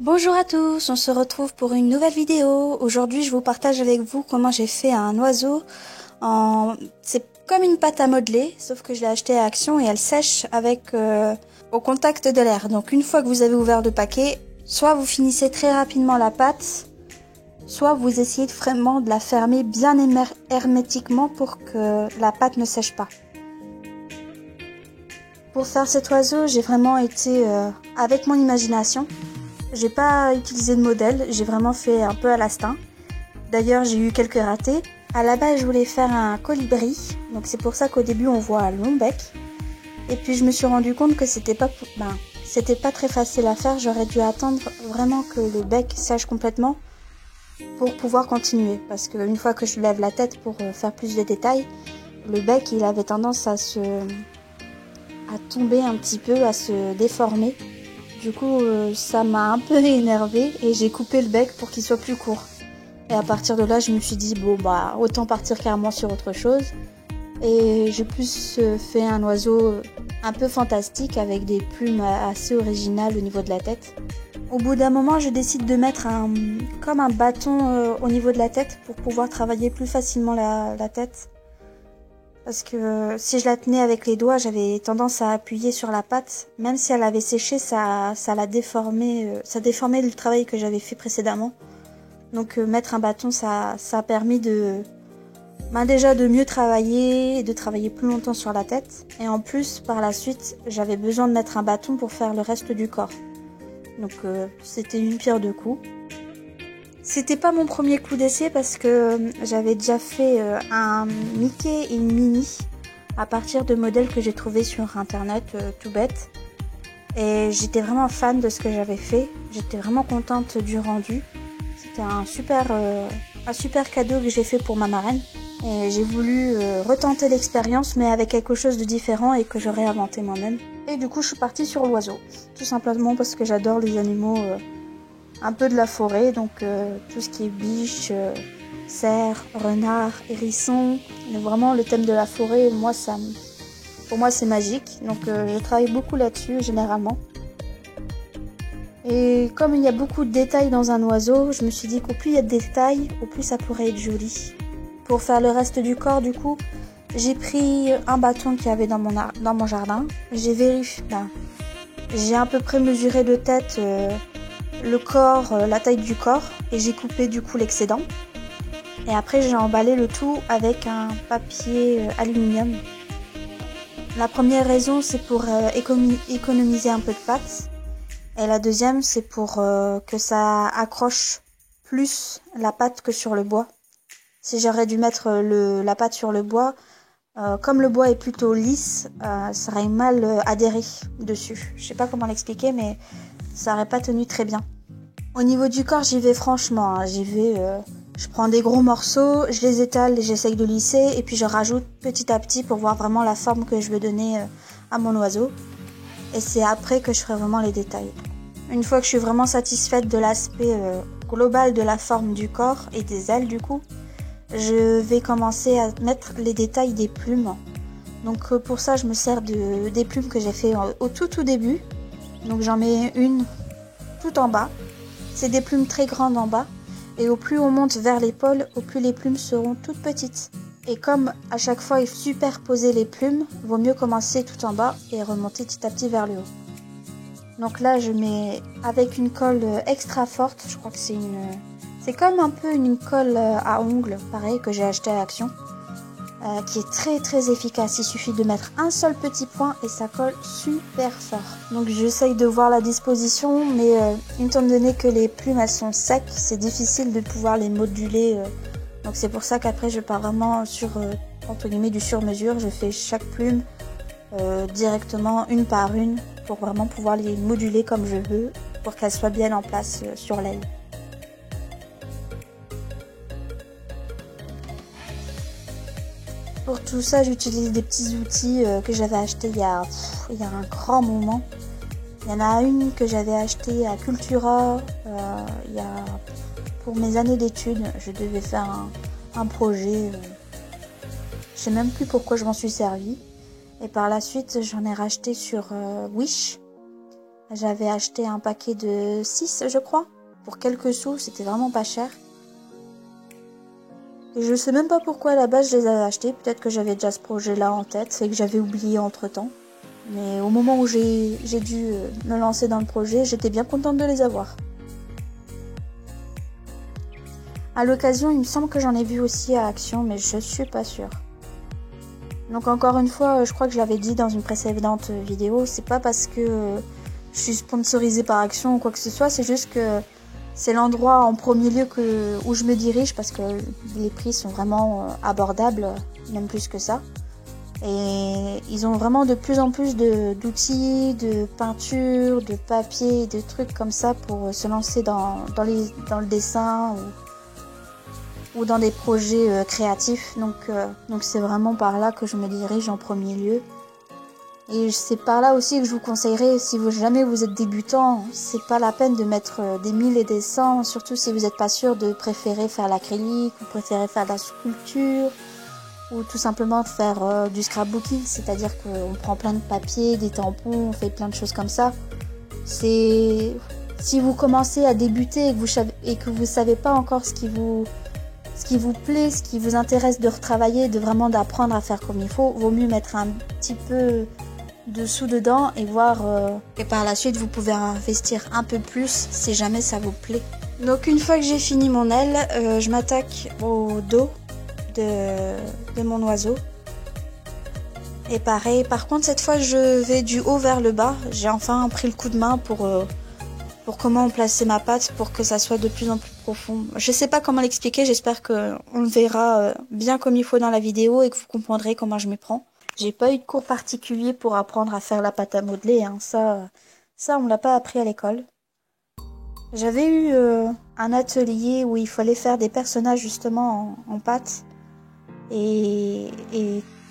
Bonjour à tous, on se retrouve pour une nouvelle vidéo. Aujourd'hui, je vous partage avec vous comment j'ai fait un oiseau C'est comme une pâte à modeler, sauf que je l'ai acheté à Action et elle sèche avec au contact de l'air. Donc une fois que vous avez ouvert le paquet, soit vous finissez très rapidement la pâte, soit vous essayez vraiment de la fermer bien hermétiquement pour que la pâte ne sèche pas. Pour faire cet oiseau, j'ai vraiment été avec mon imagination. J'ai pas utilisé de modèle, j'ai vraiment fait un peu à l'instinct. D'ailleurs, j'ai eu quelques ratés. À la base, je voulais faire un colibri, donc c'est pour ça qu'au début, on voit un long bec. Et puis, je me suis rendu compte que c'était pas très facile à faire. J'aurais dû attendre vraiment que le bec sèche complètement pour pouvoir continuer. Parce qu'une fois que je lève la tête pour faire plus de détails, le bec, il avait tendance à tomber un petit peu, à se déformer. Du coup, ça m'a un peu énervée et j'ai coupé le bec pour qu'il soit plus court. Et à partir de là, je me suis dit, bon, bah, autant partir carrément sur autre chose. Et j'ai plus fait un oiseau un peu fantastique avec des plumes assez originales au niveau de la tête. Au bout d'un moment, je décide de mettre comme un bâton au niveau de la tête pour pouvoir travailler plus facilement la tête. Parce que si je la tenais avec les doigts, j'avais tendance à appuyer sur la pâte. Même si elle avait séché, ça la déformait, ça déformait le travail que j'avais fait précédemment. Donc mettre un bâton, ça a permis déjà de mieux travailler et de travailler plus longtemps sur la tête. Et en plus, par la suite, j'avais besoin de mettre un bâton pour faire le reste du corps. Donc c'était une pierre deux coups. C'était pas mon premier coup d'essai parce que j'avais déjà fait un Mickey et une Minnie à partir de modèles que j'ai trouvés sur internet, tout bête. Et j'étais vraiment fan de ce que j'avais fait. J'étais vraiment contente du rendu. C'était un super cadeau que j'ai fait pour ma marraine. Et j'ai voulu retenter l'expérience mais avec quelque chose de différent et que j'aurais inventé moi-même. Et du coup je suis partie sur l'oiseau. Tout simplement parce que j'adore les animaux un peu de la forêt, donc tout ce qui est biche, cerf, renard, hérisson, vraiment le thème de la forêt, pour moi c'est magique, donc je travaille beaucoup là-dessus généralement. Et comme il y a beaucoup de détails dans un oiseau, je me suis dit qu'au plus il y a de détails, au plus ça pourrait être joli. Pour faire le reste du corps, du coup, j'ai pris un bâton qu'il y avait dans mon jardin, j'ai vérifié, j'ai à peu près mesuré de tête le corps, la taille du corps, et j'ai coupé du coup l'excédent. Et après j'ai emballé le tout avec un papier aluminium. La première raison c'est pour économiser un peu de pâte. Et la deuxième c'est pour que ça accroche plus la pâte que sur le bois. Si j'aurais dû mettre la pâte sur le bois, comme le bois est plutôt lisse, ça aurait mal adhéré dessus. Je sais pas comment l'expliquer mais ça aurait pas tenu très bien. Au niveau du corps, j'y vais franchement, hein. Je prends des gros morceaux, je les étale et j'essaye de lisser et puis je rajoute petit à petit pour voir vraiment la forme que je veux donner à mon oiseau. Et c'est après que je ferai vraiment les détails. Une fois que je suis vraiment satisfaite de l'aspect global de la forme du corps et des ailes du coup, je vais commencer à mettre les détails des plumes. Donc pour ça, je me sers des plumes que j'ai fait au tout début. Donc j'en mets une tout en bas. C'est des plumes très grandes en bas. Et au plus on monte vers l'épaule, au plus les plumes seront toutes petites. Et comme à chaque fois il faut superposer les plumes, vaut mieux commencer tout en bas et remonter petit à petit vers le haut. Donc là je mets avec une colle extra forte, je crois que c'est comme un peu une colle à ongles, pareil, que j'ai acheté à Action. Qui est très efficace. Il suffit de mettre un seul petit point et ça colle super fort. Donc j'essaye de voir la disposition, mais étant donné que les plumes elles sont secs, c'est difficile de pouvoir les moduler. Donc c'est pour ça qu'après je pars vraiment sur entre guillemets du sur-mesure. Je fais chaque plume directement une par une pour vraiment pouvoir les moduler comme je veux pour qu'elles soient bien en place sur l'aile. Pour tout ça, j'utilise des petits outils que j'avais achetés il y a un grand moment. Il y en a une que j'avais achetée à Cultura pour mes années d'études. Je devais faire un projet. Je sais même plus pourquoi je m'en suis servi. Et par la suite, j'en ai racheté sur Wish. J'avais acheté un paquet de 6, je crois, pour quelques sous, c'était vraiment pas cher. Et je sais même pas pourquoi à la base je les avais achetés, peut-être que j'avais déjà ce projet-là en tête et que j'avais oublié entre-temps. Mais au moment où j'ai dû me lancer dans le projet, j'étais bien contente de les avoir. À l'occasion, il me semble que j'en ai vu aussi à Action, mais je suis pas sûre. Donc encore une fois, je crois que je l'avais dit dans une précédente vidéo, c'est pas parce que je suis sponsorisée par Action ou quoi que ce soit, c'est juste que c'est l'endroit en premier lieu où je me dirige parce que les prix sont vraiment abordables, même plus que ça. Et ils ont vraiment de plus en plus d'outils, de peinture, de papier, de trucs comme ça pour se lancer dans le dessin ou dans des projets créatifs. Donc c'est vraiment par là que je me dirige en premier lieu. Et c'est par là aussi que je vous conseillerais, si jamais vous êtes débutant, c'est pas la peine de mettre des 1000 et des 100, surtout si vous n'êtes pas sûr de préférer faire l'acrylique, ou préférer faire de la sculpture, ou tout simplement faire du scrapbooking, c'est-à-dire qu'on prend plein de papier, des tampons, on fait plein de choses comme ça. Si vous commencez à débuter et que vous savez pas encore ce qui vous plaît, ce qui vous intéresse de retravailler, d'apprendre à faire comme il faut, vaut mieux mettre un petit peu de sous dedans et voir que par la suite vous pouvez investir un peu plus si jamais ça vous plaît. Donc une fois que j'ai fini mon aile, je m'attaque au dos de mon oiseau. Et pareil, par contre cette fois je vais du haut vers le bas. J'ai enfin pris le coup de main pour comment placer ma patte pour que ça soit de plus en plus profond. Je sais pas comment l'expliquer, j'espère qu'on le verra bien comme il faut dans la vidéo et que vous comprendrez comment je m'y prends. J'ai pas eu de cours particulier pour apprendre à faire la pâte à modeler, hein. Ça on me l'a pas appris à l'école. J'avais eu un atelier où il fallait faire des personnages justement en pâte. Et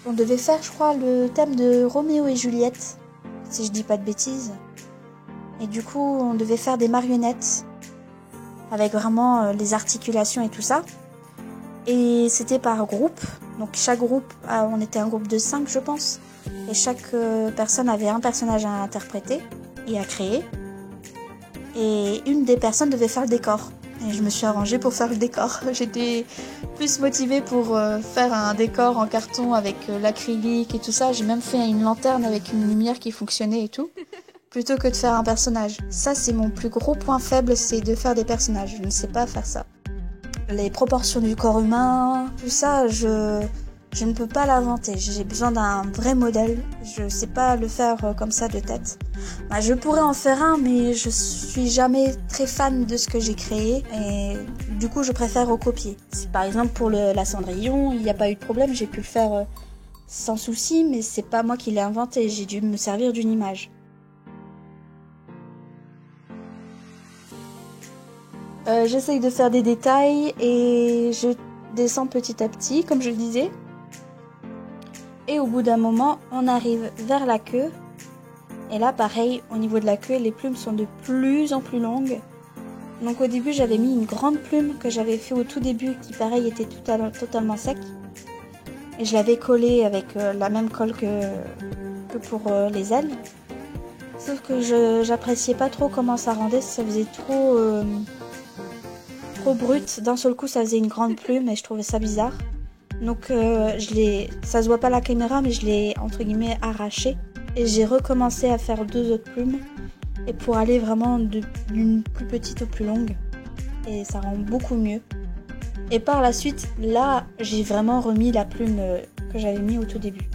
on devait faire, je crois, le thème de Roméo et Juliette, si je dis pas de bêtises. Et du coup, on devait faire des marionnettes avec vraiment les articulations et tout ça. Et c'était par groupe. Donc chaque groupe, on était un groupe de 5 je pense. Et chaque personne avait un personnage à interpréter et à créer. Et une des personnes devait faire le décor. Et je me suis arrangée pour faire le décor. J'étais plus motivée pour faire un décor en carton avec l'acrylique et tout ça. J'ai même fait une lanterne avec une lumière qui fonctionnait et tout. Plutôt que de faire un personnage. Ça, c'est mon plus gros point faible, c'est de faire des personnages. Je ne sais pas faire ça. Les proportions du corps humain, tout ça, je ne peux pas l'inventer. J'ai besoin d'un vrai modèle. Je sais pas le faire comme ça de tête. Bah, je pourrais en faire un, mais je suis jamais très fan de ce que j'ai créé. Et du coup, je préfère recopier. Si, par exemple, pour la Cendrillon, il n'y a pas eu de problème. J'ai pu le faire sans souci, mais c'est pas moi qui l'ai inventé. J'ai dû me servir d'une image. J'essaye de faire des détails et je descends petit à petit, comme je le disais. Et au bout d'un moment, on arrive vers la queue. Et là, pareil, au niveau de la queue, les plumes sont de plus en plus longues. Donc au début, j'avais mis une grande plume que j'avais fait au tout début, qui pareil était totalement sec. Et je l'avais collée avec la même colle que pour les ailes. Sauf que j'appréciais pas trop comment ça rendait, ça faisait trop brut. D'un seul coup, ça faisait une grande plume et je trouvais ça bizarre. Donc ça se voit pas à la caméra, mais je l'ai entre guillemets arraché. Et j'ai recommencé à faire 2 autres plumes. Et pour aller vraiment d'une plus petite au plus longue. Et ça rend beaucoup mieux. Et par la suite, là, j'ai vraiment remis la plume que j'avais mis au tout début.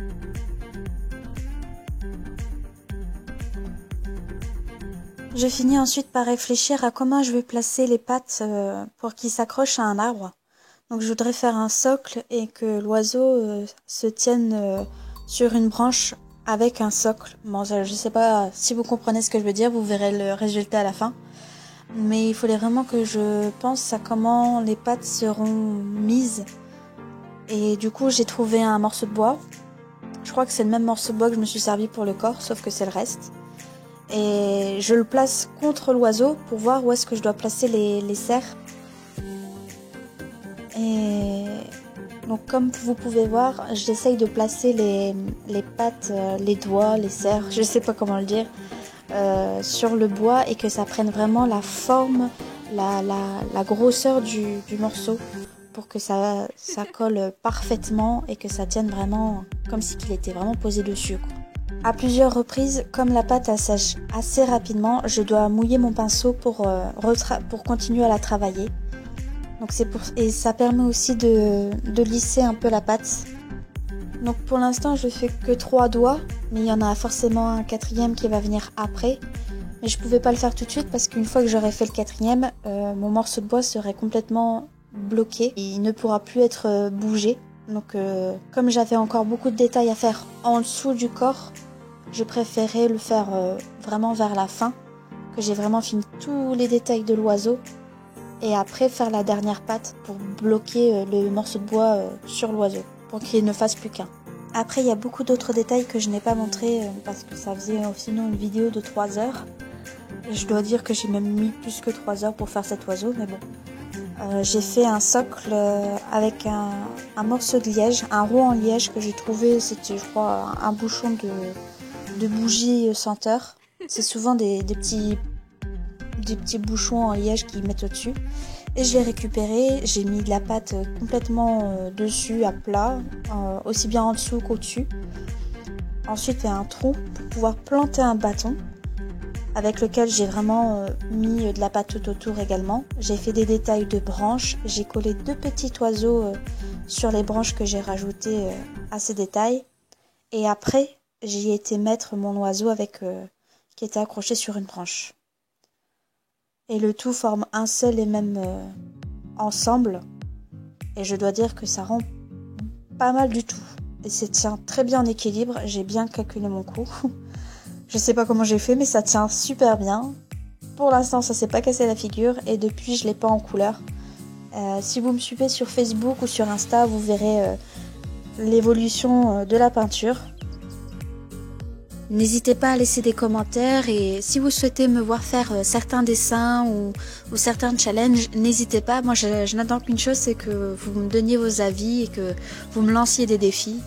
Je finis ensuite par réfléchir à comment je vais placer les pattes pour qu'ils s'accrochent à un arbre. Donc je voudrais faire un socle et que l'oiseau se tienne sur une branche avec un socle. Bon, je sais pas si vous comprenez ce que je veux dire, vous verrez le résultat à la fin. Mais il fallait vraiment que je pense à comment les pattes seront mises. Et du coup, j'ai trouvé un morceau de bois. Je crois que c'est le même morceau de bois que je me suis servi pour le corps, sauf que c'est le reste. Et je le place contre l'oiseau pour voir où est-ce que je dois placer les serres. Et donc comme vous pouvez voir, j'essaye de placer les pattes, les doigts, les serres, je sais pas comment le dire, sur le bois et que ça prenne vraiment la forme, la grosseur du morceau pour que ça colle parfaitement et que ça tienne vraiment comme si il était vraiment posé dessus, quoi. À plusieurs reprises, comme la pâte elle sèche assez rapidement, je dois mouiller mon pinceau pour continuer à la travailler. Donc et ça permet aussi de lisser un peu la pâte. Donc pour l'instant je fais que 3 doigts, mais il y en a forcément un 4e qui va venir après. Mais je pouvais pas le faire tout de suite parce qu'une fois que j'aurai fait le 4e, mon morceau de bois serait complètement bloqué et il ne pourra plus être bougé. Donc comme j'avais encore beaucoup de détails à faire en dessous du corps, je préférais le faire vraiment vers la fin, que j'ai vraiment fini tous les détails de l'oiseau. Et après faire la dernière patte pour bloquer le morceau de bois sur l'oiseau, pour qu'il ne fasse plus qu'un. Après il y a beaucoup d'autres détails que je n'ai pas montré parce que ça faisait sinon une vidéo de 3 heures. Et je dois dire que j'ai même mis plus que 3 heures pour faire cet oiseau, mais bon. J'ai fait un socle avec un morceau de liège, un roux en liège que j'ai trouvé, c'était je crois un bouchon de bougie senteur. C'est souvent des petits bouchons en liège qu'ils mettent au-dessus. Et je l'ai récupéré, j'ai mis de la pâte complètement dessus à plat, aussi bien en dessous qu'au-dessus. Ensuite, fait un trou pour pouvoir planter un bâton avec lequel j'ai vraiment mis de la pâte tout autour également. J'ai fait des détails de branches, j'ai collé 2 petits oiseaux sur les branches que j'ai rajoutées à ces détails. Et après, j'y ai été mettre mon oiseau qui était accroché sur une branche. Et le tout forme un seul et même ensemble. Et je dois dire que ça rend pas mal du tout. Et ça tient très bien en équilibre, j'ai bien calculé mon coup. Je sais pas comment j'ai fait, mais ça tient super bien. Pour l'instant, ça s'est pas cassé la figure et depuis, je l'ai pas en couleur. Si vous me suivez sur Facebook ou sur Insta, vous verrez l'évolution de la peinture. N'hésitez pas à laisser des commentaires et si vous souhaitez me voir faire certains dessins ou certains challenges, n'hésitez pas. Moi, je n'attends qu'une chose, c'est que vous me donniez vos avis et que vous me lanciez des défis.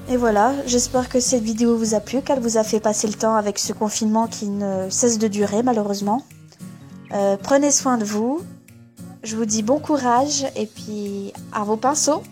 Et voilà, j'espère que cette vidéo vous a plu, qu'elle vous a fait passer le temps avec ce confinement qui ne cesse de durer malheureusement. Prenez soin de vous, je vous dis bon courage et puis à vos pinceaux.